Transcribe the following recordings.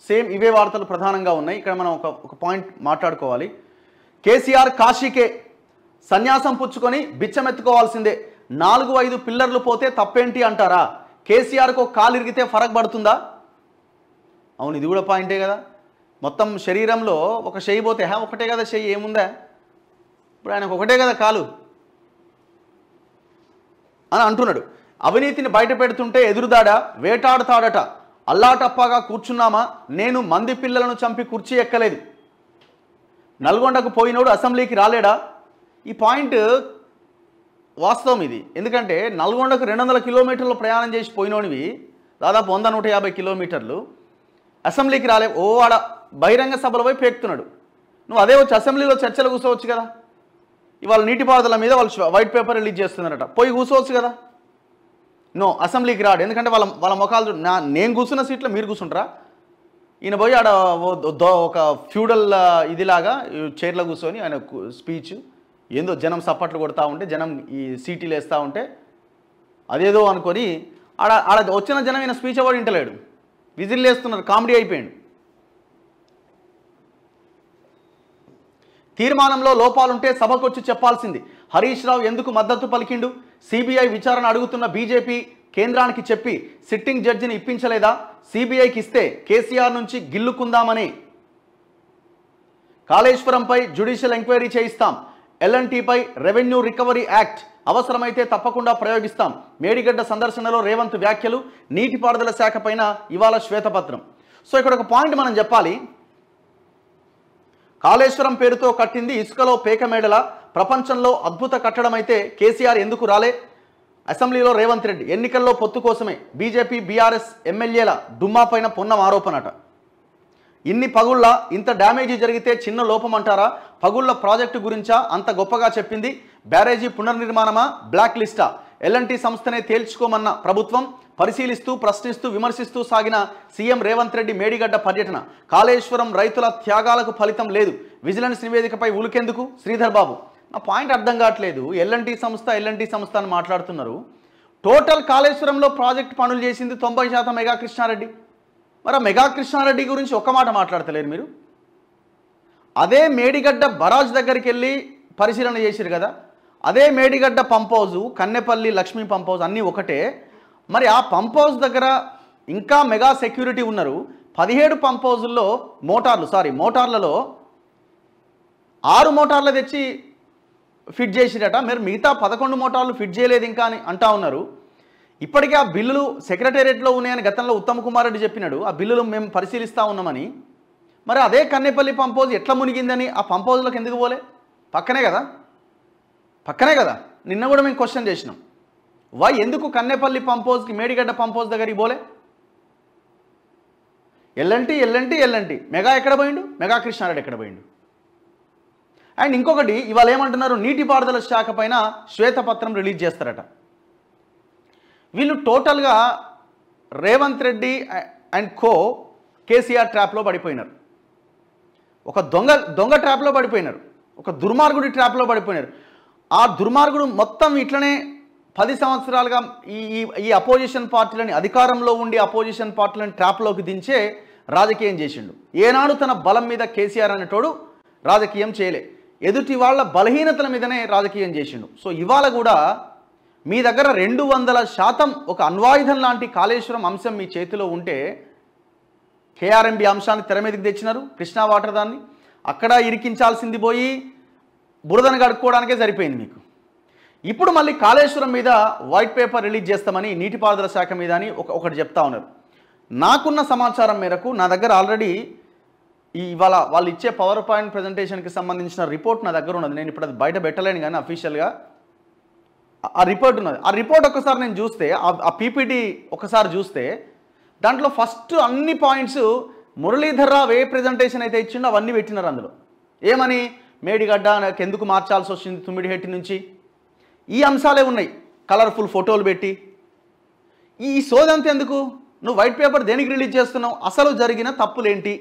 Same ఇవే వార్తలు ప్రధానంగా ఉన్నాయి. ఇక్కడ మనం ఒక పాయింట్ మాట్లాడుకోవాలి. కేసీఆర్ కాశీకే సన్యాసం పుచ్చుకొని బిచ్చమెత్తుకోవాల్సిందే, 4-5 పిల్లర్లు పోతే తప్పేంటి అంటారా? కేసీఆర్కు ఒక కాలు ఇరిగితే ఫరక్ పడుతుందా? అవును, ఇది కూడా పాయింటే కదా. మొత్తం శరీరంలో ఒక చెయ్యి పోతే ఒకటే కదా చెయ్యి, ఏముందా? ఇప్పుడు ఆయనకు ఒకటే కదా కాలు అని అంటున్నాడు. అవినీతిని బయట పెడుతుంటే ఎదురుదాడా, వేటాడుతాడట. అల్లాటప్పాగా కూర్చున్నామా, నేను మంది పిల్లలను చంపి కుర్చీ ఎక్కలేదు. నల్గొండకు పోయినోడు అసెంబ్లీకి రాలేడా? ఈ పాయింట్ వాస్తవం ఇది. ఎందుకంటే నల్గొండకు 200 కిలోమీటర్లు ప్రయాణం చేసి పోయినోనివి, దాదాపు 100-150 కిలోమీటర్లు, అసెంబ్లీకి రాలే. ఆడ బహిరంగ సభలో పోయి పేక్తున్నాడు. నువ్వు అదే వచ్చి అసెంబ్లీలో చర్చలు కూర్చోవచ్చు కదా. ఇవాళ నీటిపారుదల మీద వాళ్ళు వైట్ పేపర్ రిలీజ్ చేస్తున్నారట, పోయి కూర్చోవచ్చు కదా. నో, అసెంబ్లీకి రాడు. ఎందుకంటే వాళ్ళ ముఖాలు నేను కూర్చున్న సీట్లో మీరు కూర్చుంటారా? ఈయన పోయి ఆడ ఒక ఫ్యూడల్ ఇదిలాగా చైర్లో కూర్చొని ఆయన స్పీచ్ ఏందో జనం సప్పట్లు కొడతా ఉంటే, జనం ఈ సీటీలు వేస్తూ ఉంటే అదేదో అనుకొని ఆడ వచ్చిన జనం ఈయన స్పీచ్ ఎవరు వింటలేడు, విజిల్ వేస్తున్నారు. కామెడీ అయిపోయాడు. తీర్మానంలో లోపాలుంటే సభకొచ్చి చెప్పాల్సింది. హరీష్ రావు ఎందుకు మద్దతు పలికిండు? సిబిఐ విచారణ అడుగుతున్న బీజేపీ కేంద్రానికి చెప్పి సిట్టింగ్ జడ్జిని ఇప్పించలేదా? సిబిఐకి ఇస్తే కేసీఆర్ నుంచి గిల్లుకుందామని. కాళేశ్వరంపై జ్యుడిషియల్ ఎంక్వైరీ చేయిస్తాం. ఎల్ఎన్టీపై రెవెన్యూ రికవరీ యాక్ట్ అవసరమైతే తప్పకుండా ప్రయోగిస్తాం. మేడిగడ్డ సందర్శనలో రేవంత్ వ్యాఖ్యలు. నీటిపారుదల శాఖ పైన ఇవాళ శ్వేతపత్రం. సో ఇక్కడ ఒక పాయింట్ మనం చెప్పాలి. కాళేశ్వరం పేరుతో కట్టింది ఇసుకలో పేకమేడల, ప్రపంచంలో అద్భుత కట్టడం అయితే కేసీఆర్ ఎందుకు రాలే? అసెంబ్లీలో రేవంత్ రెడ్డి ఎన్నికల్లో పొత్తు కోసమే బీజేపీ బీఆర్ఎస్ ఎమ్మెల్యేల డుమ్మా పైన పొన్నం ఆరోపణట. ఇన్ని పగుళ్ళ ఇంత డ్యామేజీ జరిగితే చిన్న లోపం అంటారా? పగుళ్ళ ప్రాజెక్టు గురించా అంత గొప్పగా చెప్పింది? బ్యారేజీ పునర్నిర్మాణమా, బ్లాక్ లిస్టా? ఎల్ఎన్టీ సంస్థనే తేల్చుకోమన్న ప్రభుత్వం పరిశీలిస్తూ ప్రశ్నిస్తూ విమర్శిస్తూ సాగిన సీఎం రేవంత్ రెడ్డి మేడిగడ్డ పర్యటన. కాళేశ్వరం రైతుల త్యాగాలకు ఫలితం లేదు. విజిలెన్స్ నివేదికపై ఉలికెందుకు? శ్రీధర్ బాబు, నా పాయింట్ అర్థం కావట్లేదు. ఎల్ఎన్టీ సంస్థ అని మాట్లాడుతున్నారు. టోటల్ కాళేశ్వరంలో ప్రాజెక్ట్ పనులు చేసింది 90% మెగా కృష్ణారెడ్డి. మరి ఆ మెగా కృష్ణారెడ్డి గురించి ఒక్క మాట మాట్లాడతలేరు మీరు. అదే మేడిగడ్డ బరాజ్ దగ్గరికి వెళ్ళి పరిశీలన చేసిరు కదా. అదే Medigadda pump house, Kannepalli Lakshmi pump house అన్నీ ఒకటే. మరి ఆ పంప్ హౌస్ దగ్గర ఇంకా మెగా సెక్యూరిటీ ఉన్నారు. 17 పంప్ హౌజుల్లో మోటార్లలో 6 మోటార్లు తెచ్చి ఫిట్ చేసిరట. మీరు మిగతా 11 మోటార్లు ఫిట్ చేయలేదు ఇంకా అని అంటా ఉన్నారు. ఇప్పటికే ఆ బిల్లులు సెక్రటేరియట్లో ఉన్నాయని గతంలో ఉత్తమ్ కుమార్ రెడ్డి చెప్పినాడు. ఆ బిల్లులు మేము పరిశీలిస్తూ ఉన్నామని. మరి అదే కన్నెపల్లి పంప్ హౌజ్ ఎట్లా మునిగిందని ఆ పంప్ హౌజ్లోకి ఎందుకు పోలే? పక్కనే కదా. నిన్న కూడా మేము క్వశ్చన్ చేసినాం. ఎందుకు కన్నెపల్లి పంప్ హౌస్కి మేడిగడ్డ పంప్ హౌస్ దగ్గరికి పోలే? ఎల్ఎన్టీ మెగా ఎక్కడ పోయిండు? మెగా కృష్ణారెడ్డి ఎక్కడ పోయిండు? అండ్ ఇంకొకటి, ఇవాళ ఏమంటున్నారు, నీటిపారుదల శాఖ పైన శ్వేతపత్రం రిలీజ్ చేస్తారట. వీళ్ళు టోటల్గా రేవంత్ రెడ్డి అండ్ కో కేసీఆర్ ట్రాప్లో పడిపోయినారు. ఒక దొంగ ట్రాప్లో పడిపోయినారు. ఒక దుర్మార్గుడి ట్రాప్లో పడిపోయినారు. ఆ దుర్మార్గుడు మొత్తం ఇట్లనే 10 సంవత్సరాలుగా ఈ అపోజిషన్ పార్టీలని, అధికారంలో ఉండి అపోజిషన్ పార్టీలను ట్రాప్లోకి దించే రాజకీయం చేసిండు. ఏనాడు తన బలం మీద కేసీఆర్ అనేటోడు రాజకీయం చేయలే. ఎదుటి వాళ్ళ బలహీనతల మీదనే రాజకీయం చేసిండు. సో ఇవాళ కూడా మీ దగ్గర 200% ఒక అణ్వాయుధం లాంటి కాళేశ్వరం అంశం మీ చేతిలో ఉంటే కేఆర్ఎంబి అంశాన్ని తెర మీదకి తెచ్చినారు. కృష్ణా వాటర్ దాన్ని అక్కడ ఇరికించాల్సింది పోయి బురదను కడుక్కోవడానికే సరిపోయింది మీకు. ఇప్పుడు మళ్ళీ కాళేశ్వరం మీద వైట్ పేపర్ రిలీజ్ చేస్తామని, నీటిపారుదల శాఖ మీద అని ఒకటి చెప్తా ఉన్నారు. నాకున్న సమాచారం మేరకు నా దగ్గర ఆల్రెడీ ఇవాళ వాళ్ళు ఇచ్చే పవర్ పాయింట్ ప్రజెంటేషన్కి సంబంధించిన రిపోర్ట్ నా దగ్గర ఉన్నది. నేను ఇప్పుడు అది బయట పెట్టలేను కానీ అఫీషియల్గా ఆ రిపోర్ట్ ఉన్నది. ఆ రిపోర్ట్ ఒకసారి నేను చూస్తే, ఆ పీపీటీ ఒకసారి చూస్తే దాంట్లో ఫస్ట్ అన్ని పాయింట్స్ మురళీధర్ రావు ఏ ప్రజెంటేషన్ అయితే ఇచ్చిండో అవన్నీ పెట్టినారు అందులో. ఏమని, మేడిగడ్డ నాకు ఎందుకు మార్చాల్సి వచ్చింది తుమ్మిడిహెట్టి నుంచి, ఈ అంశాలే ఉన్నాయి. కలర్ఫుల్ ఫోటోలు పెట్టి ఈ సోదంతా ఎందుకు? నువ్వు వైట్ పేపర్ దేనికి రిలీజ్ చేస్తున్నావు? అసలు జరిగిన తప్పులేంటి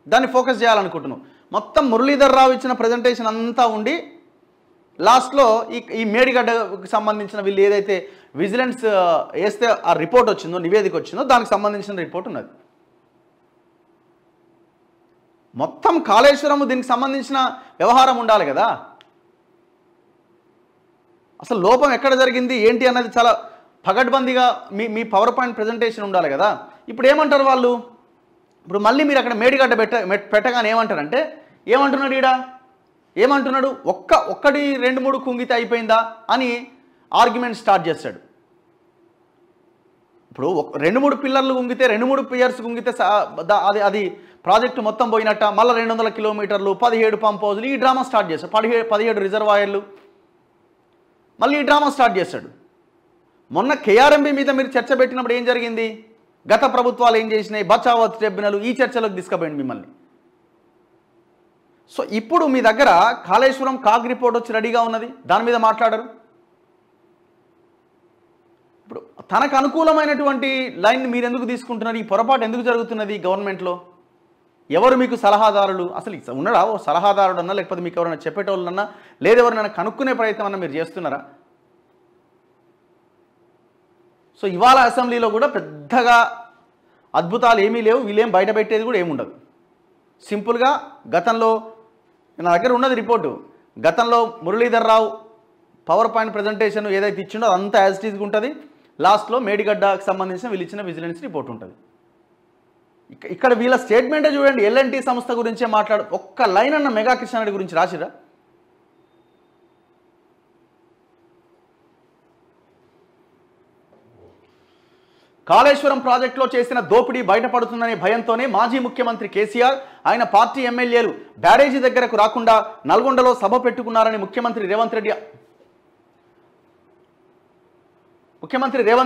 దాన్ని ఫోకస్ చేయాలనుకుంటున్నావు. మొత్తం మురళీధర్ రావు ఇచ్చిన ప్రజెంటేషన్ అంతా ఉండి లాస్ట్లో ఈ మేడిగడ్డకు సంబంధించిన వీళ్ళు ఏదైతే విజిలెన్స్ వేస్తే ఆ రిపోర్ట్ వచ్చిందో, నివేదిక వచ్చిందో దానికి సంబంధించిన రిపోర్ట్ ఉన్నది. మొత్తం కాళేశ్వరం దీనికి సంబంధించిన వ్యవహారం ఉండాలి కదా. అసలు లోపం ఎక్కడ జరిగింది ఏంటి అన్నది చాలా పగడ్బందీగా మీ పవర్ పాయింట్ ప్రజెంటేషన్ ఉండాలి కదా. ఇప్పుడు ఏమంటారు వాళ్ళు, ఇప్పుడు మళ్ళీ మీరు అక్కడ మేడిగడ్డ పెట్టగానే ఏమంటారంటే, ఏమంటున్నాడు ఈడ, ఏమంటున్నాడు, ఒక్కటి 2-3 కుంగితే అయిపోయిందా అని ఆర్గ్యుమెంట్ స్టార్ట్ చేస్తాడు. ఇప్పుడు 2-3 పిల్లర్లు కుంగితే 2-3 పియర్స్ కుంగితే అది ప్రాజెక్టు మొత్తం పోయినట్ట, మళ్ళీ 200 కిలోమీటర్లు, 17 పంప్ హౌజులు, ఈ డ్రామా స్టార్ట్ చేస్తాడు. 17 రిజర్వాయర్లు, మళ్ళీ ఈ డ్రామా స్టార్ట్ చేస్తాడు. మొన్న కేఆర్ఎంబీ మీద మీరు చర్చ పెట్టినప్పుడు ఏం జరిగింది, గత ప్రభుత్వాలు ఏం చేసినాయి, బచావత్ ట్రిబ్యునల్, ఈ చర్చలోకి తీసుకుపోయింది మిమ్మల్ని. సో ఇప్పుడు మీ దగ్గర కాళేశ్వరం కాగ్ రిపోర్ట్ వచ్చి రెడీగా ఉన్నది, దాని మీద మాట్లాడరు. ఇప్పుడు తనకు అనుకూలమైనటువంటి లైన్ మీరు ఎందుకు తీసుకుంటున్నారు, ఈ పొరపాటు ఎందుకు జరుగుతున్నది గవర్నమెంట్లో, ఎవరు మీకు సలహాదారులు, అసలు ఉన్నాడా ఓ సలహాదారుడు అన్నా, లేకపోతే మీకు ఎవరైనా చెప్పేటోళ్ళన్నా, లేదా ఎవరైనా కనుక్కునే ప్రయత్నం అన్నా మీరు చేస్తున్నారా? సో ఇవాళ అసెంబ్లీలో కూడా పెద్దగా అద్భుతాలు ఏమీ లేవు, వీళ్ళేం బయట పెట్టేది కూడా ఏముండదు. సింపుల్గా గతంలో నా దగ్గర ఉన్నది రిపోర్టు, గతంలో Muralidhar Rao power point presentation ఏదైతే ఇచ్చిండో అదంతా యాజ్ ఇట్ ఈజ్గా ఉంటుంది. లాస్ట్లో మేడిగడ్డకు సంబంధించిన వీళ్ళు ఇచ్చిన విజిలెన్స్ రిపోర్ట్ ఉంటుంది. ఇక్కడ వీళ్ళ స్టేట్మెంటే చూడండి, ఎల్ఎన్టీ సంస్థ గురించే ఒక్క లైన్ అన్న మెగా కృష్ణారెడ్డి గురించి రాసిరా? కాళేశ్వరం ప్రాజెక్టులో చేసిన దోపిడీ బయటపడుతుందనే భయంతోనే మాజీ ముఖ్యమంత్రి కేసీఆర్, ఆయన పార్టీ ఎమ్మెల్యేలు బ్యారేజీ దగ్గరకు రాకుండా నల్గొండలో సభ పెట్టుకున్నారని ముఖ్యమంత్రి రేవంత్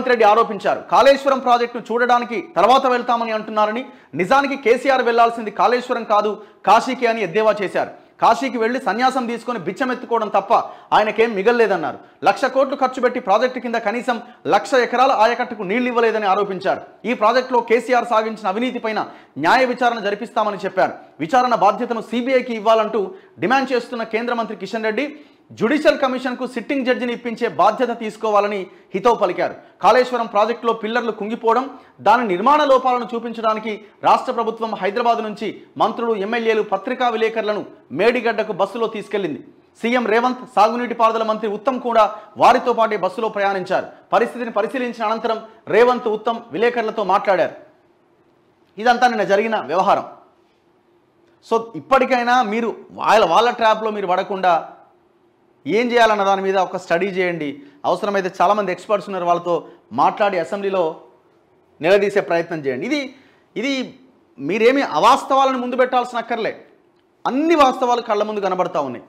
రెడ్డి ఆరోపించారు. కాళేశ్వరం ప్రాజెక్టును చూడడానికి తర్వాత వెళ్తామని అంటున్నారని, నిజానికి కేసీఆర్ వెళ్లాల్సింది కాళేశ్వరం కాదు కాశీకి అని ఎద్దేవా చేశారు. కాశీకి వెళ్లి సన్యాసం తీసుకొని బిచ్చమెత్తుకోవడం తప్ప ఆయనకేం మిగల్లేదన్నారు. 1,00,000 కోట్లు ఖర్చు పెట్టి ప్రాజెక్టు కింద కనీసం 1,00,000 ఎకరాల ఆయకట్టుకు నీళ్లు ఇవ్వలేదని ఆరోపించారు. ఈ ప్రాజెక్టులో కేసీఆర్ సాగించిన అవినీతిపైన న్యాయ విచారణ జరిపిస్తామని చెప్పారు. విచారణ బాధ్యతను సిబిఐకి ఇవ్వాలంటూ డిమాండ్ చేస్తున్న కేంద్ర మంత్రి కిషన్ రెడ్డి జ్యుడిషియల్ కమిషన్కు సిట్టింగ్ జడ్జిని ఇప్పించే బాధ్యత తీసుకోవాలని హితవు పలికారు. కాళేశ్వరం ప్రాజెక్టులో పిల్లర్లు కుంగిపోవడం, దాని నిర్మాణ లోపాలను చూపించడానికి రాష్ట్ర ప్రభుత్వం హైదరాబాద్ నుంచి మంత్రులు, ఎమ్మెల్యేలు, పత్రికా విలేకరులను మేడిగడ్డకు బస్సులో తీసుకెళ్లింది. సీఎం రేవంత్, సాగునీటి పారుదల మంత్రి ఉత్తమ్ కూడా వారితో పాటే బస్సులో ప్రయాణించారు. పరిస్థితిని పరిశీలించిన అనంతరం రేవంత్, ఉత్తమ్ విలేకరులతో మాట్లాడారు. ఇదంతా నిన్న జరిగిన వ్యవహారం. సో ఇప్పటికైనా మీరు వాళ్ళ ట్రాప్లో మీరు పడకుండా ఏం చేయాలన్న దాని మీద ఒక స్టడీ చేయండి. అవసరమైతే చాలామంది ఎక్స్పర్ట్స్ ఉన్నారు, వాళ్ళతో మాట్లాడి అసెంబ్లీలో నిలదీసే ప్రయత్నం చేయండి. ఇది మీరేమీ అవాస్తవాలను ముందు పెట్టాల్సిన అక్కర్లే, అన్ని వాస్తవాలు కళ్ళ ముందు కనబడతా ఉన్నాయి.